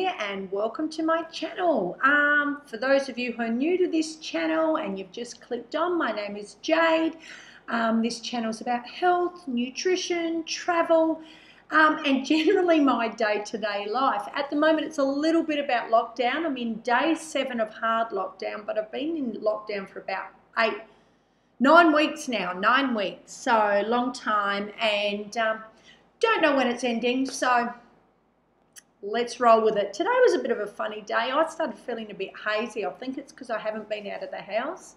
here and welcome to my channel. For those of you who are new to this channel and you've just clicked on, my name is Jade. This channel is about health, nutrition, travel, and generally my day-to-day life. At the moment it's a little bit about lockdown. I'm in day 7 of hard lockdown, but I've been in lockdown for about 9 weeks now, 9 weeks, so long time, and don't know when it's ending, so let's roll with it. Today was a bit of a funny day. I started feeling a bit hazy. I think it's because I haven't been out of the house,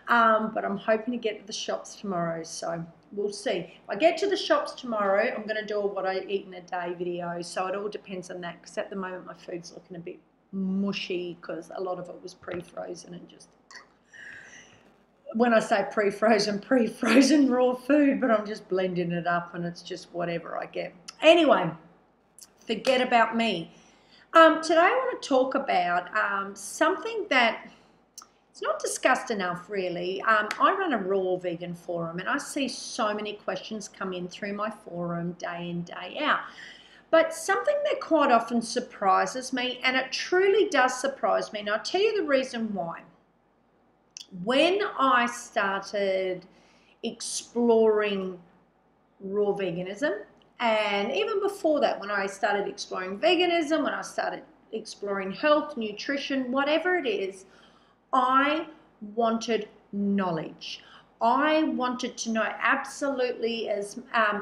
but I'm hoping to get to the shops tomorrow, so we'll see. If I get to the shops tomorrow, I'm going to do a what I eat in a day video, so it all depends on that, because at the moment my food's looking a bit mushy because a lot of it was pre-frozen and just... When I say pre-frozen raw food, but I'm just blending it up and it's just whatever I get. Anyway, forget about me. Today I want to talk about something that it's not discussed enough really. I run a raw vegan forum and I see so many questions come in through my forum day in, day out. But something that quite often surprises me, and it truly does surprise me, and I'll tell you the reason why. When I started exploring raw veganism, and even before that, when I started exploring veganism, when I started exploring health, nutrition, whatever it is, I wanted knowledge. I wanted to know absolutely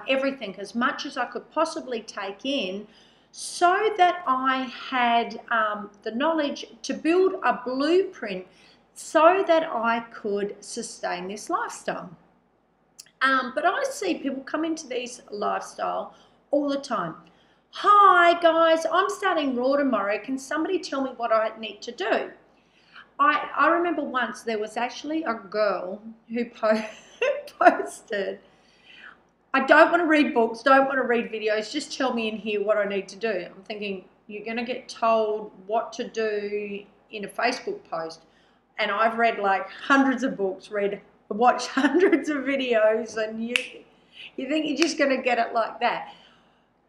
everything, as much as I could possibly take in, so that I had the knowledge to build a blueprint so that I could sustain this lifestyle. But I see people come into this lifestyle all the time. Hi guys, I'm starting raw tomorrow. Can somebody tell me what I need to do? I remember once there was actually a girl who posted, I don't want to read books, don't want to read videos, just tell me in here what I need to do. I'm thinking, you're going to get told what to do in a Facebook post. And I've read like hundreds of books, watched hundreds of videos, and you think you're just going to get it like that.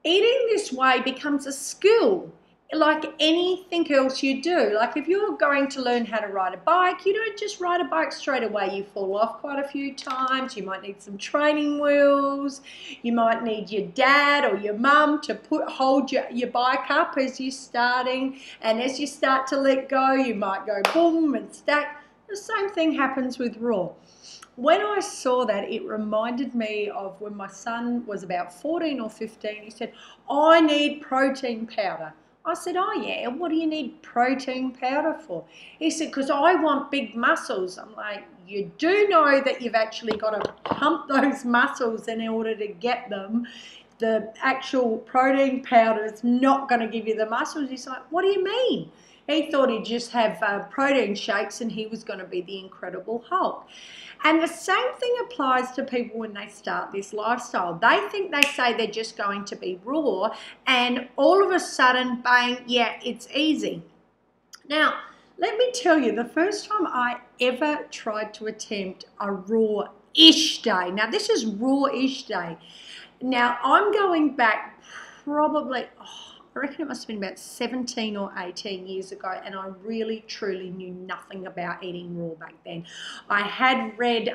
Eating this way becomes a skill, like anything else you do. Like if you're going to learn how to ride a bike, you don't just ride a bike straight away. You fall off quite a few times. You might need some training wheels. You might need your dad or your mum to hold your bike up as you're starting. And as you start to let go, you might go boom and stack. The same thing happens with raw. When I saw that, it reminded me of when my son was about 14 or 15. He said, I need protein powder. I said, oh yeah, what do you need protein powder for? He said, because I want big muscles. I'm like, you do know that you've actually got to pump those muscles in order to get them. The actual protein powder is not going to give you the muscles. He's like, what do you mean? He thought he'd just have protein shakes and he was going to be the Incredible Hulk. And the same thing applies to people when they start this lifestyle. They think they say they're just going to be raw, and all of a sudden, bang, yeah, it's easy. Now, let me tell you, the first time I ever tried to attempt a raw-ish day. Now, this is raw-ish day. Now, I'm going back probably... I reckon it must have been about 17 or 18 years ago, and I really, truly knew nothing about eating raw back then. I had read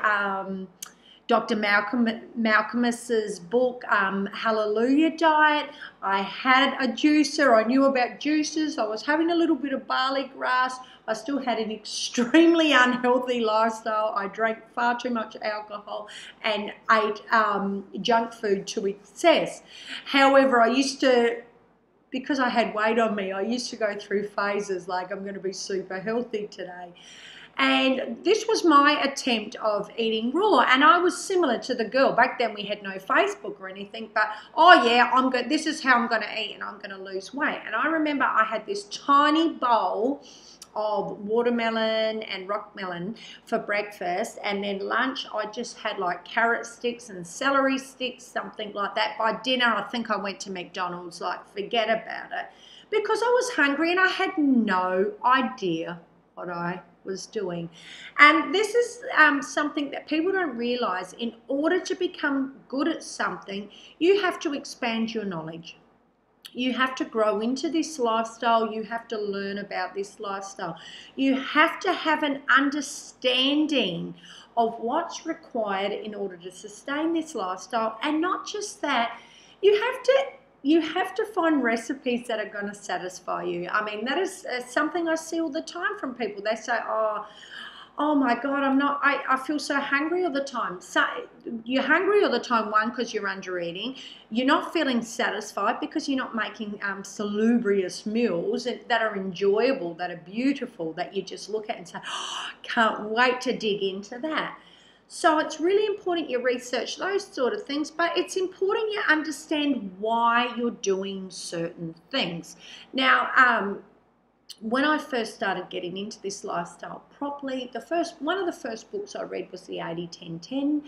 Dr. Malcolmus's book, Hallelujah Diet. I had a juicer. I knew about juices. I was having a little bit of barley grass. I still had an extremely unhealthy lifestyle. I drank far too much alcohol and ate junk food to excess. However, I used to... because I had weight on me, I used to go through phases like I'm going to be super healthy today. And this was my attempt of eating raw. And I was similar to the girl. Back then we had no Facebook or anything, but oh yeah, I'm good. This is how I'm going to eat and I'm going to lose weight. And I remember I had this tiny bowl of watermelon and rock melon for breakfast, and then lunch I just had like carrot sticks and celery sticks, something like that. By dinner I think I went to McDonald's, like forget about it, because I was hungry and I had no idea what I was doing. And this is something that people don't realize. In order to become good at something, you have to expand your knowledge. You have to grow into this lifestyle. You have to learn about this lifestyle. You have to have an understanding of what's required in order to sustain this lifestyle. And not just that, you have to find recipes that are going to satisfy you. I mean, that is something I see all the time from people. They say, oh my God, I feel so hungry all the time. So you're hungry all the time, one, because you're under eating. You're not feeling satisfied because you're not making salubrious meals that are enjoyable, that are beautiful, that you just look at and say, oh, can't wait to dig into that. So it's really important you research those sort of things, but it's important you understand why you're doing certain things. Now, when I first started getting into this lifestyle properly, one of the first books I read was the 80-10-10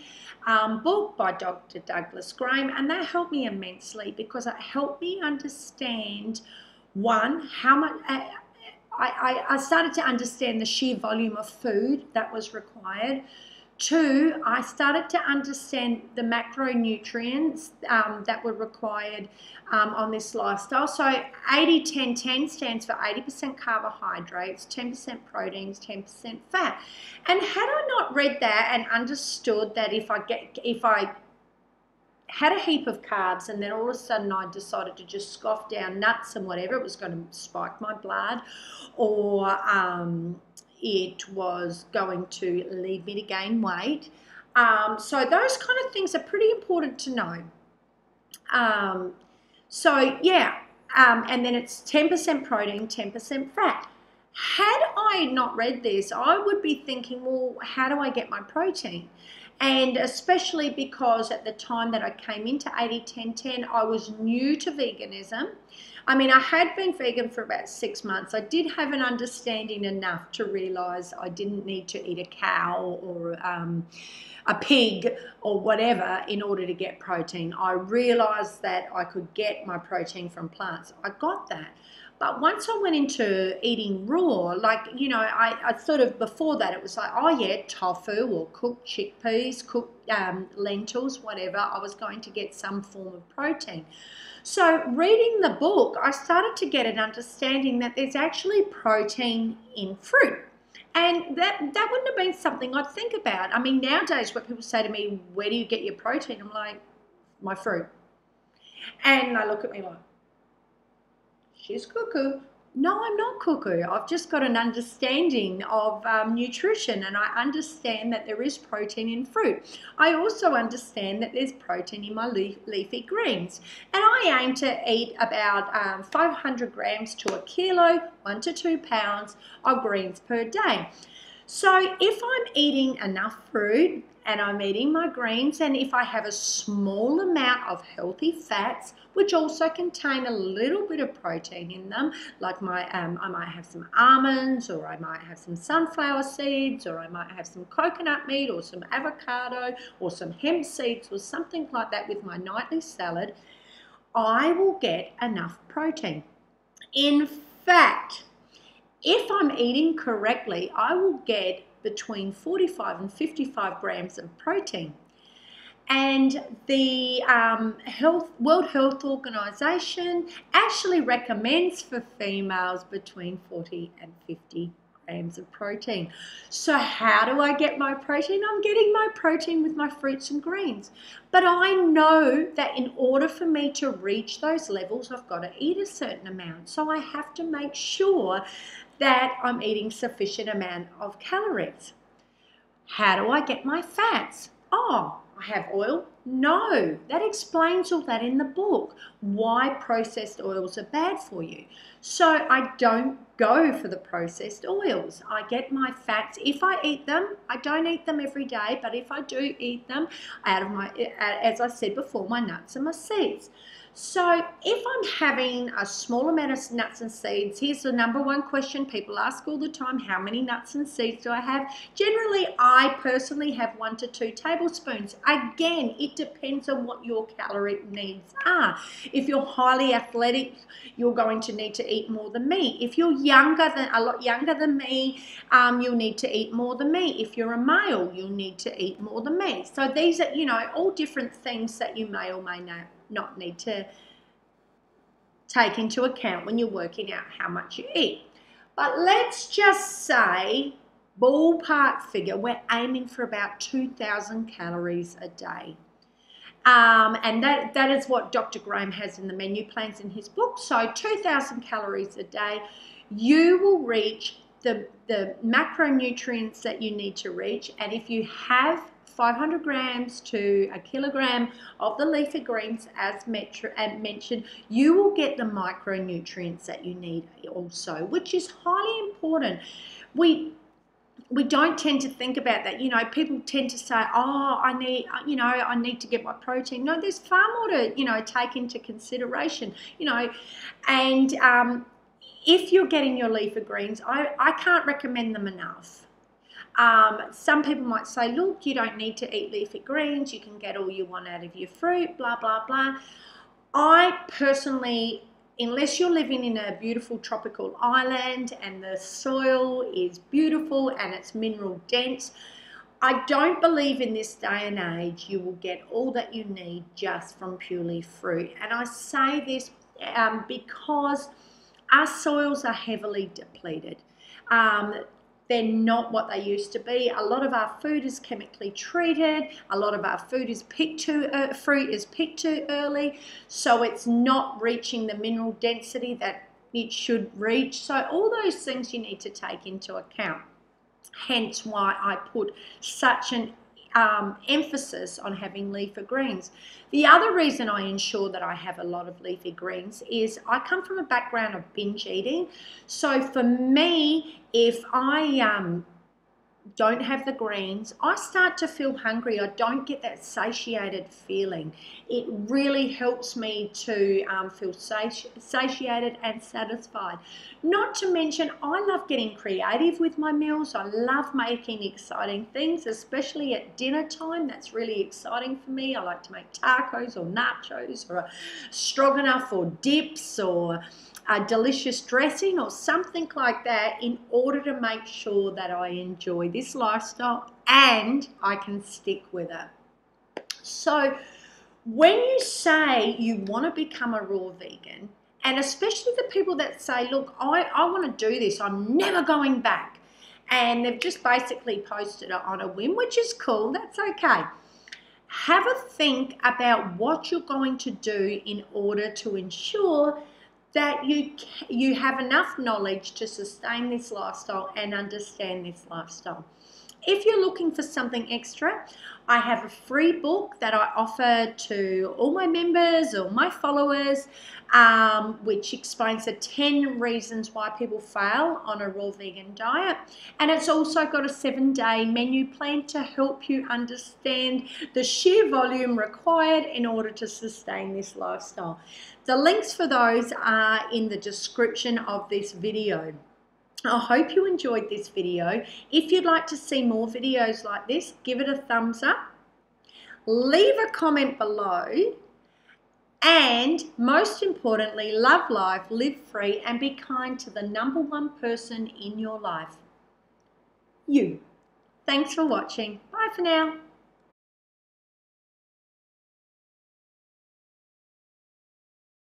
book by Dr. Douglas Graham, and that helped me immensely because it helped me understand, one, how much I started to understand the sheer volume of food that was required. Two, I started to understand the macronutrients that were required on this lifestyle. So 80-10-10 stands for 80% carbohydrates, 10% proteins, 10% fat. And had I not read that and understood that if I had a heap of carbs and then all of a sudden I decided to just scoff down nuts and whatever, it was going to spike my blood, or it was going to lead me to gain weight. So those kind of things are pretty important to know. And then it's 10% protein, 10% fat. Had I not read this, I would be thinking, well, how do I get my protein? And especially because at the time that I came into 80-10-10, I was new to veganism. I mean, I had been vegan for about 6 months. I did have an understanding enough to realise I didn't need to eat a cow or a pig or whatever in order to get protein. I realised that I could get my protein from plants. I got that. But once I went into eating raw, I sort of, before that, it was like, oh yeah, tofu or cooked chickpeas, cooked lentils, whatever. I was going to get some form of protein. So reading the book, I started to get an understanding that there's actually protein in fruit. And that wouldn't have been something I'd think about. I mean, nowadays when people say to me, where do you get your protein? I'm like, my fruit. And they look at me like, she's cuckoo. No, I'm not cuckoo. I've just got an understanding of nutrition, and I understand that there is protein in fruit. I also understand that there's protein in my leafy greens, and I aim to eat about 500 grams to a kilo, 1 to 2 pounds of greens per day. So if I'm eating enough fruit and I'm eating my greens, and if I have a small amount of healthy fats, which also contain a little bit of protein in them, like I might have some almonds, or I might have some sunflower seeds, or I might have some coconut meat, or some avocado, or some hemp seeds, or something like that with my nightly salad, I will get enough protein. In fact, if I'm eating correctly, I will get between 45 and 55 grams of protein. And the World Health Organization actually recommends for females between 40 and 50 grams of protein. So how do I get my protein? I'm getting my protein with my fruits and greens. But I know that in order for me to reach those levels, I've got to eat a certain amount. So I have to make sure that I'm eating sufficient amount of calories. How do I get my fats? Oh, I have oil? No, that explains all that in the book, why processed oils are bad for you. So I don't go for the processed oils. I get my fats. If I eat them, I don't eat them every day, but if I do eat them, out of as I said before, my nuts and my seeds. So if I'm having a small amount of nuts and seeds, here's the number one question people ask all the time: how many nuts and seeds do I have? Generally, I personally have 1 to 2 tablespoons. Again, it depends on what your calorie needs are. If you're highly athletic, you're going to need to eat more than me. If you're a lot younger than me, you'll need to eat more than me. If you're a male, you'll need to eat more than me. So these are, all different things that you may or may not need to take into account when you're working out how much you eat. But let's just say, ballpark figure, we're aiming for about 2,000 calories a day. And that is what Dr. Graham has in the menu plans in his book. So 2,000 calories a day, you will reach the macronutrients that you need to reach. And if you have 500 grams to a kilogram of the leafy greens as mentioned, you will get the micronutrients that you need also, which is highly important. We don't tend to think about that. You know, people tend to say, oh, I need to get my protein. No, there's far more to, take into consideration, and if you're getting your leafy greens, I can't recommend them enough. Some people might say, look, you don't need to eat leafy greens. You can get all you want out of your fruit, blah, blah, blah. I personally, unless you're living in a beautiful tropical island and the soil is beautiful and it's mineral dense, I don't believe in this day and age you will get all that you need just from purely fruit. And I say this because our soils are heavily depleted. They're not what they used to be. A lot of our food is chemically treated. A lot of our food is fruit is picked too early, so it's not reaching the mineral density that it should reach. So all those things you need to take into account. Hence why I put such an emphasis on having leafy greens. The other reason I ensure that I have a lot of leafy greens is I come from a background of binge eating. So for me, if I don't have the greens, I start to feel hungry. I don't get that satiated feeling. It really helps me to feel satiated and satisfied. Not to mention, I love getting creative with my meals. I love making exciting things, especially at dinner time. That's really exciting for me. I like to make tacos or nachos or a stroganoff or dips or a delicious dressing or something like that in order to make sure that I enjoy this lifestyle and I can stick with it. So when you say you want to become a raw vegan, and especially the people that say, look, I want to do this, I'm never going back, and they've just basically posted it on a whim, which is cool, that's okay. Have a think about what you're going to do in order to ensure that you have enough knowledge to sustain this lifestyle and understand this lifestyle. If you're looking for something extra, I have a free book that I offer to all my members or my followers, which explains the 10 reasons why people fail on a raw vegan diet. And it's also got a 7-day menu plan to help you understand the sheer volume required in order to sustain this lifestyle. The links for those are in the description of this video. I hope you enjoyed this video. If you'd like to see more videos like this, give it a thumbs up, leave a comment below, and most importantly, love life, live free, and be kind to the #1 person in your life, you. Thanks for watching. Bye for now.